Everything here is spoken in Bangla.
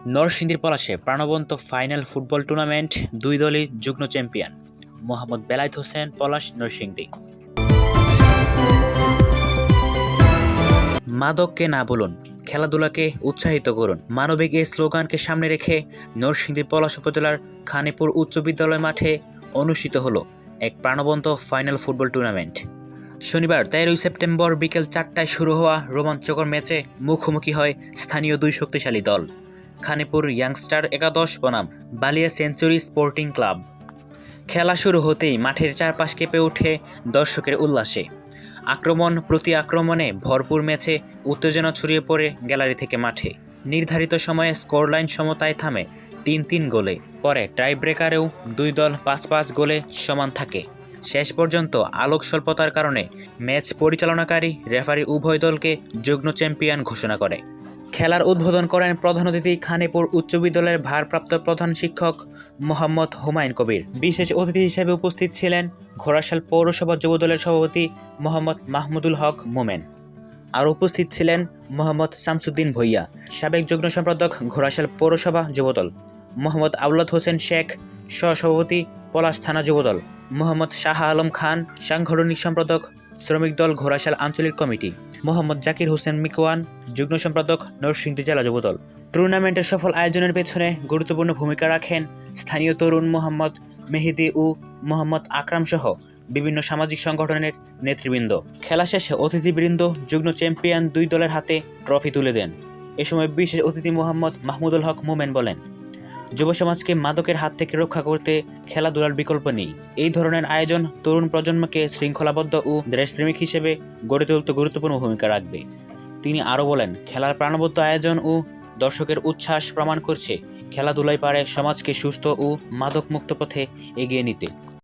নরসিংদীর পলাশে প্রাণবন্ত ফাইনাল ফুটবল টুর্নামেন্ট, দুই দলই যুগ্ম চ্যাম্পিয়ন। মোহাম্মদ বেলায়েত হোসেন, পলাশ, নরসিংদী। মাদককে না বলুন, খেলাধুলাকে উৎসাহিত করুন। মানবিক এই স্লোগানকে সামনে রেখে নরসিংদী পলাশ উপজেলার খানিপুর উচ্চ বিদ্যালয় মাঠে অনুষ্ঠিত হলো এক প্রাণবন্ত ফাইনাল ফুটবল টুর্নামেন্ট। শনিবার 13 সেপ্টেম্বর বিকেল 4টায় শুরু হওয়া রোমাঞ্চকর ম্যাচে মুখোমুখি হয় স্থানীয় দুই শক্তিশালী দল, খানিপুর ইয়াংস্টার একাদশ বনাম বালিয়া সেঞ্চুরি স্পোর্টিং ক্লাব। খেলা শুরু হতেই মাঠের চারপাশ কেঁপে ওঠে দর্শকের উল্লাসে। আক্রমণ প্রতি আক্রমণে ভরপুর ম্যাচে উত্তেজনা ছড়িয়ে পড়ে গ্যালারি থেকে মাঠে। নির্ধারিত সময়ে স্কোরলাইন সমতায় থামে 3-3 গোলে। পরে টাই ব্রেকারেও দুই দল 5-5 গোলে সমান থাকে। শেষ পর্যন্ত আলোক স্বল্পতার কারণে ম্যাচ পরিচালনাকারী রেফারি উভয় দলকে যুগ্ম চ্যাম্পিয়ন ঘোষণা করে। খেলার উদ্বোধন করেন প্রধান অতিথি খানিপুর উচ্চ বিদ্যালয়ের ভারপ্রাপ্ত প্রধান শিক্ষক মোহাম্মদ হুমায়ুন কবির। বিশেষ অতিথি হিসেবে উপস্থিত ছিলেন ঘোড়াশাল পৌরসভা যুবদলের সভাপতি মোহাম্মদ মাহমুদুল হক মোমেন। আর উপস্থিত ছিলেন মোহাম্মদ শামসুদ্দিন ভূঁইয়া, সাবেক যুগ্ম সম্পাদক ঘোড়াশাল পৌরসভা যুবদল, মোহাম্মদ আওলাদ হোসেন শেখ, সহসভাপতি পলাশ থানা যুবদল, মোহাম্মদ শাহ আলম খান, সাংগঠনিক সম্পাদক শ্রমিক দল ঘোড়াশাল আঞ্চলিক কমিটি, মোহাম্মদ জাকির হোসেন মিকওয়ান, যুগ্ম সম্পাদক নরসিংদী জেলা যুবদল। টুর্নামেন্টের সফল আয়োজনের পেছনে গুরুত্বপূর্ণ ভূমিকা রাখেন স্থানীয় তরুণ মোহাম্মদ মেহেদি ও মোহাম্মদ আকরাম সহ বিভিন্ন সামাজিক সংগঠনের নেতৃবৃন্দ। খেলা শেষে অতিথিবৃন্দ যুগ্ম চ্যাম্পিয়ন দুই দলের হাতে ট্রফি তুলে দেন। এ সময় বিশেষ অতিথি মোহাম্মদ মাহমুদুল হক মোমেন বলেন, যুব সমাজকে মাদকের হাত থেকে রক্ষা করতে খেলাধুলার বিকল্প নেই। এই ধরনের আয়োজন তরুণ প্রজন্মকে শৃঙ্খলাবদ্ধ ও দেশপ্রেমিক হিসেবে গড়ে তুলতে গুরুত্বপূর্ণ ভূমিকা রাখবে। তিনি আরও বলেন, খেলার প্রাণবন্ত আয়োজন ও দর্শকের উচ্ছ্বাস প্রমাণ করছে খেলাধুলাই পারে সমাজকে সুস্থ ও মাদকমুক্ত পথে এগিয়ে নিতে।